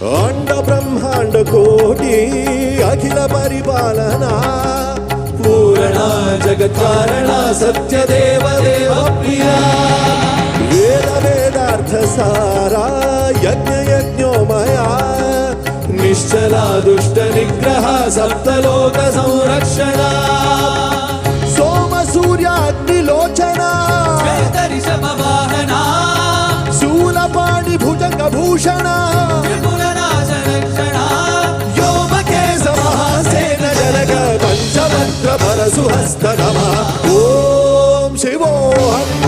अंड ब्रह्मांड कोटि अखिल परिपालना पूरणा जगत् कारणा सत्य देव देव प्रिया वेद वेदार्थ सारा यज्ञ यज्ञोमया निश्चला दुष्ट निग्रह सप्तलोक संरक्षणा सोम सूर्याग्निलोचना ऋषभवाहना शूलपाणि भुजंग भूषणा पंचमंत्र परसुहस्त नमः ओम शिवोऽहम्